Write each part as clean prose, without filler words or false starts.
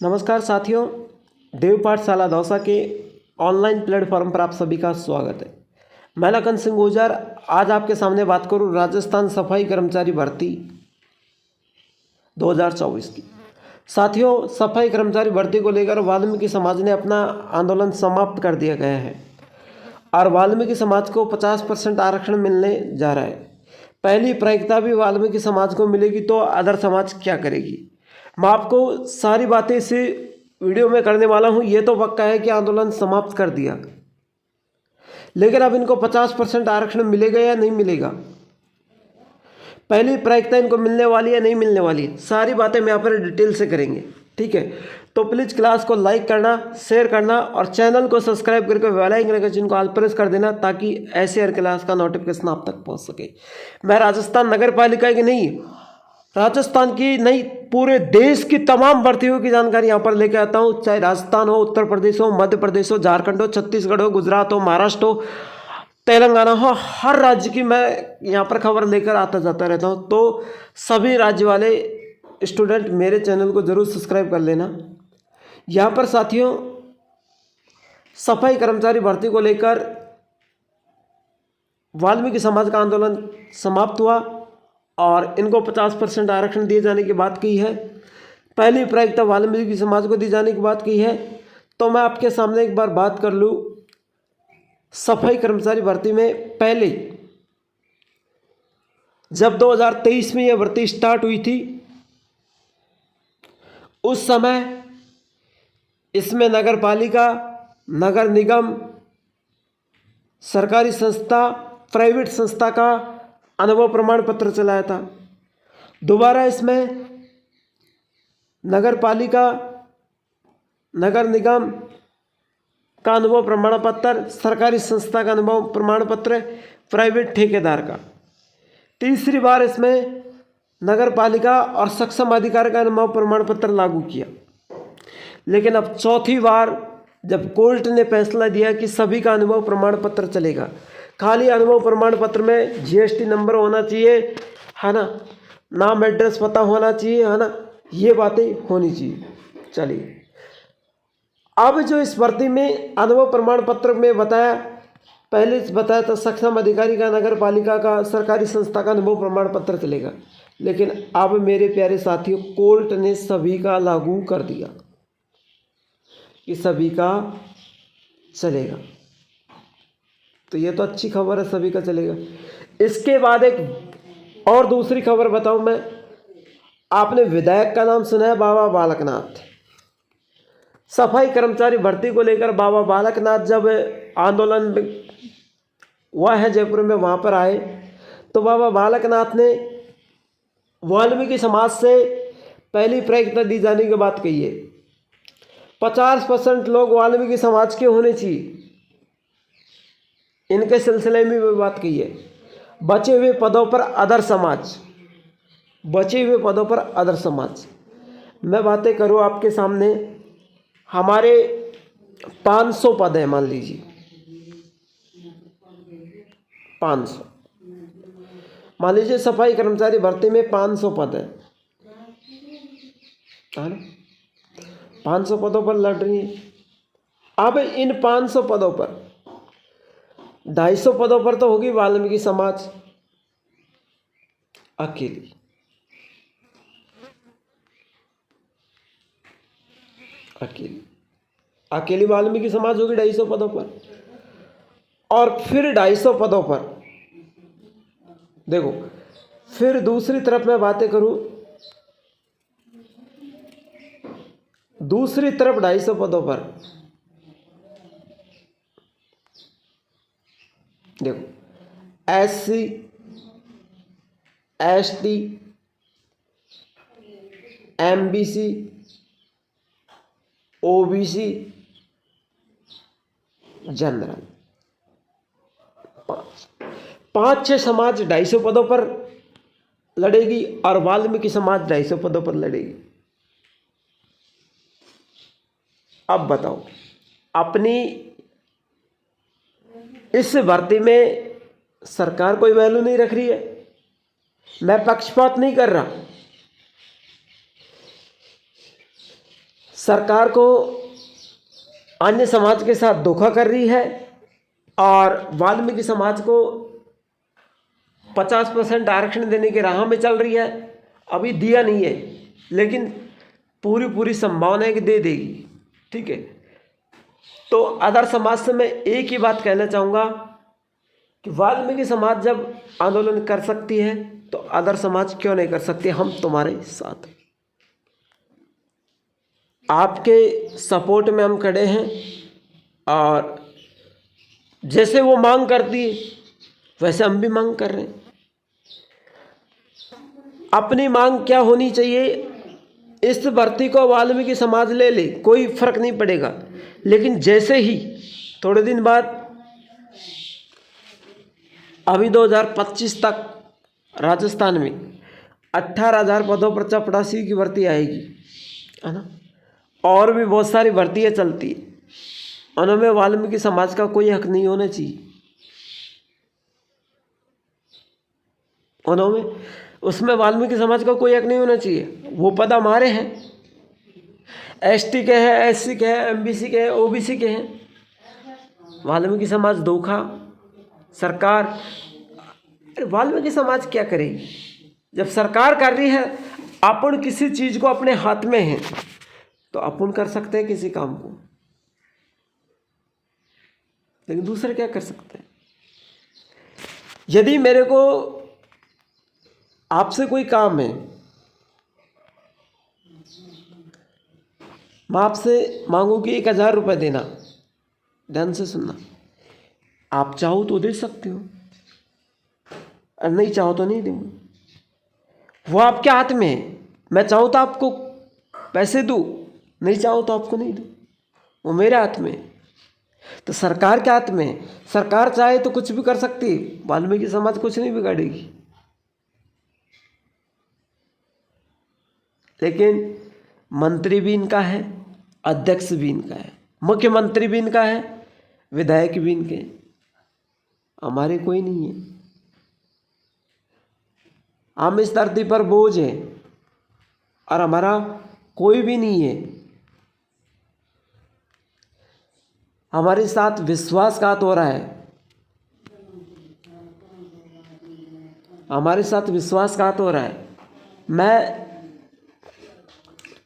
नमस्कार साथियों, देव पाठशाला दौसा के ऑनलाइन प्लेटफॉर्म पर आप सभी का स्वागत है। मैं लखन सिंह गुर्जर आज आपके सामने बात करूं राजस्थान सफाई कर्मचारी भर्ती 2024 की। साथियों, सफाई कर्मचारी भर्ती को लेकर वाल्मीकि समाज ने अपना आंदोलन समाप्त कर दिया गया है और वाल्मीकि समाज को 50% आरक्षण मिलने जा रहा है। पहली प्राथमिकता भी वाल्मीकि समाज को मिलेगी तो अदर समाज क्या करेगी। मैं आपको सारी बातें इस वीडियो में करने वाला हूं। ये तो पक्का है कि आंदोलन समाप्त कर दिया, लेकिन अब इनको 50% आरक्षण मिलेगा या नहीं मिलेगा, पहली प्राथमिकता इनको मिलने वाली है या नहीं मिलने वाली है, सारी बातें हम यहाँ पर डिटेल से करेंगे। ठीक है, तो प्लीज़ क्लास को लाइक करना, शेयर करना और चैनल को सब्सक्राइब करके बेल आइकन के चिन्ह को ऑल प्रेस कर देना ताकि ऐसे हर क्लास का नोटिफिकेशन आप तक पहुँच सके। मैं राजस्थान नगर पालिका की नहीं, राजस्थान की नहीं, पूरे देश की तमाम भर्तियों की जानकारी यहाँ पर लेके आता हूँ। चाहे राजस्थान हो, उत्तर प्रदेश हो, मध्य प्रदेश हो, झारखंड हो, छत्तीसगढ़ हो, गुजरात हो, महाराष्ट्र हो, तेलंगाना हो, हर राज्य की मैं यहाँ पर खबर लेकर आता जाता रहता हूँ। तो सभी राज्य वाले स्टूडेंट मेरे चैनल को ज़रूर सब्सक्राइब कर लेना। यहाँ पर साथियों, सफाई कर्मचारी भर्ती को लेकर वाल्मीकि समाज का आंदोलन समाप्त हुआ और इनको 50% आरक्षण दिए जाने की बात की है। पहली प्राथमिकता वाल्मीकि समाज को दी जाने की बात की है। तो मैं आपके सामने एक बार बात कर लूँ सफाई कर्मचारी भर्ती में। पहले जब 2023 में यह भर्ती स्टार्ट हुई थी, उस समय इसमें नगर पालिका, नगर निगम, सरकारी संस्था, प्राइवेट संस्था का अनुभव प्रमाण पत्र चलाया था। दोबारा इसमें नगर पालिका, नगर निगम का अनुभव प्रमाण पत्र, सरकारी संस्था का अनुभव प्रमाण पत्र, प्राइवेट ठेकेदार का। तीसरी बार इसमें नगर पालिका और सक्षम अधिकारी का अनुभव प्रमाण पत्र लागू किया। लेकिन अब चौथी बार जब कोर्ट ने फैसला दिया कि सभी का अनुभव प्रमाण पत्र चलेगा, खाली अनुभव प्रमाण पत्र में जीएसटी नंबर होना चाहिए, है ना, नाम एड्रेस पता होना चाहिए, है ना, ये बातें होनी चाहिए। चलिए, अब जो इस भर्ती में अनुभव प्रमाण पत्र में बताया, पहले बताया था सक्षम अधिकारी का, नगर पालिका का, सरकारी संस्था का अनुभव प्रमाण पत्र चलेगा। लेकिन अब मेरे प्यारे साथियों, कोर्ट ने सभी का लागू कर दिया कि सभी का चलेगा। तो ये तो अच्छी खबर है, सभी का चलेगा। इसके बाद एक और दूसरी खबर बताऊं मैं। आपने विधायक का नाम सुना है, बाबा बालकनाथ। सफाई कर्मचारी भर्ती को लेकर बाबा बालकनाथ जब आंदोलन हुआ है जयपुर में, वहाँ पर आए तो बाबा बालकनाथ ने वाल्मीकि समाज से पहली प्राथमिकता दी जाने की बात कही है। 50% लोग वाल्मीकि समाज के होने चाहिए, इनके सिलसिले में भी बात कही है। बचे हुए पदों पर अदर समाज, बचे हुए पदों पर अदर समाज। मैं बातें करूँ आपके सामने, हमारे 500 पद हैं, मान लीजिए 500, मान लीजिए सफाई कर्मचारी भर्ती में 500 पद है, 500 पदों पर लड़ रही है। अब इन 500 पदों पर 250 पदों पर तो होगी वाल्मीकि समाज अकेली। अकेली वाल्मीकि समाज होगी 250 पदों पर। और फिर 250 पदों पर देखो, फिर दूसरी तरफ मैं बातें करूं, दूसरी तरफ 250 पदों पर देखो, SC, ST, MBC, OBC, general, 5-6 समाज 250 पदों पर लड़ेगी और वाल्मीकि समाज 250 पदों पर लड़ेगी। अब बताओ, अपनी इस भर्ती में सरकार कोई वैल्यू नहीं रख रही है। मैं पक्षपात नहीं कर रहा, सरकार को अन्य समाज के साथ धोखा कर रही है और वाल्मीकि समाज को 50% आरक्षण देने की राह में चल रही है। अभी दिया नहीं है, लेकिन पूरी संभावना है कि दे देगी। ठीक है, तो अदर समाज से मैं एक ही बात कहना चाहूँगा कि वाल्मीकि समाज जब आंदोलन कर सकती है तो अदर समाज क्यों नहीं कर सकती। हम तुम्हारे साथ हैं, आपके सपोर्ट में हम खड़े हैं और जैसे वो मांग करती है वैसे हम भी मांग कर रहे हैं। अपनी मांग क्या होनी चाहिए, इस भर्ती को वाल्मीकि समाज ले ले, कोई फर्क नहीं पड़ेगा, लेकिन जैसे ही थोड़े दिन बाद अभी 2025 तक राजस्थान में 18,000 पदों पर चपरासी की भर्ती आएगी, है ना, और भी बहुत सारी भर्तियाँ चलती है, उनमें वाल्मीकि समाज का कोई हक नहीं होना चाहिए। उसमें वाल्मीकि समाज का कोई हक नहीं होना चाहिए। वो पद हमारे हैं, एसटी के हैं, एससी के हैं, एमबीसी के हैं, ओबीसी के हैं। वाल्मीकि समाज धोखा, सरकार, वाल्मीकि समाज क्या करेगी जब सरकार कर रही है। अपन किसी चीज़ को अपने हाथ में है तो अपन कर सकते हैं किसी काम को, लेकिन दूसरे क्या कर सकते हैं। यदि मेरे को आपसे कोई काम है, मैं आपसे मांगू कि 1,000 रुपये देना, ध्यान से सुनना, आप चाहो तो दे सकते हो और नहीं चाहो तो नहीं दूंगा। वो आपके हाथ में है। मैं चाहूँ तो आपको पैसे दूँ, नहीं चाहो तो आपको नहीं दूँ, वो मेरे हाथ में है। तो सरकार के हाथ में है, सरकार चाहे तो कुछ भी कर सकती है, वाल्मीकि समाज कुछ नहीं बिगाड़ेगी। लेकिन मंत्री भी इनका है, अध्यक्ष भी इनका है, मुख्यमंत्री भी इनका है, विधायक भी इनके, हमारे कोई नहीं है। हम इस धरती पर बोझ हैं और हमारा कोई भी नहीं है। हमारे साथ विश्वासघात हो रहा है, हमारे साथ विश्वासघात हो रहा है। मैं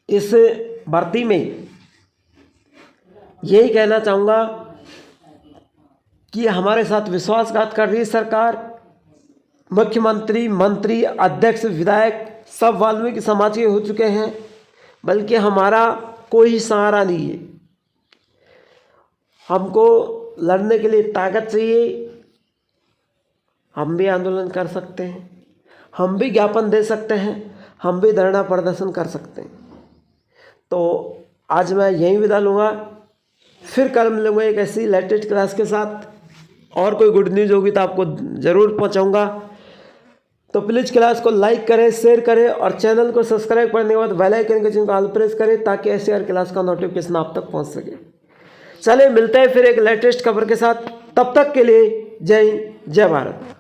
इस भर्ती में यही कहना चाहूँगा कि हमारे साथ विश्वासघात कर रही है सरकार। मुख्यमंत्री, मंत्री, अध्यक्ष, विधायक सब वाल्मीकि समाज के हो चुके हैं, बल्कि हमारा कोई सहारा नहीं है। हमको लड़ने के लिए ताकत चाहिए। हम भी आंदोलन कर सकते हैं, हम भी ज्ञापन दे सकते हैं, हम भी धरना प्रदर्शन कर सकते हैं। तो आज मैं यहीं विदा लूँगा, फिर कल मिलूँगा एक ऐसी लेटेस्ट क्लास के साथ, और कोई गुड न्यूज़ होगी तो आपको ज़रूर पहुँचाऊँगा। तो प्लीज़ क्लास को लाइक करें, शेयर करें और चैनल को सब्सक्राइब करने के बाद बेल आइकन के चिन्ह को ऑल प्रेस करें, ताकि ऐसे हर क्लास का नोटिफिकेशन आप तक पहुँच सके। चलिए मिलते हैं फिर एक लेटेस्ट खबर के साथ, तब तक के लिए जय हिंद, जय भारत।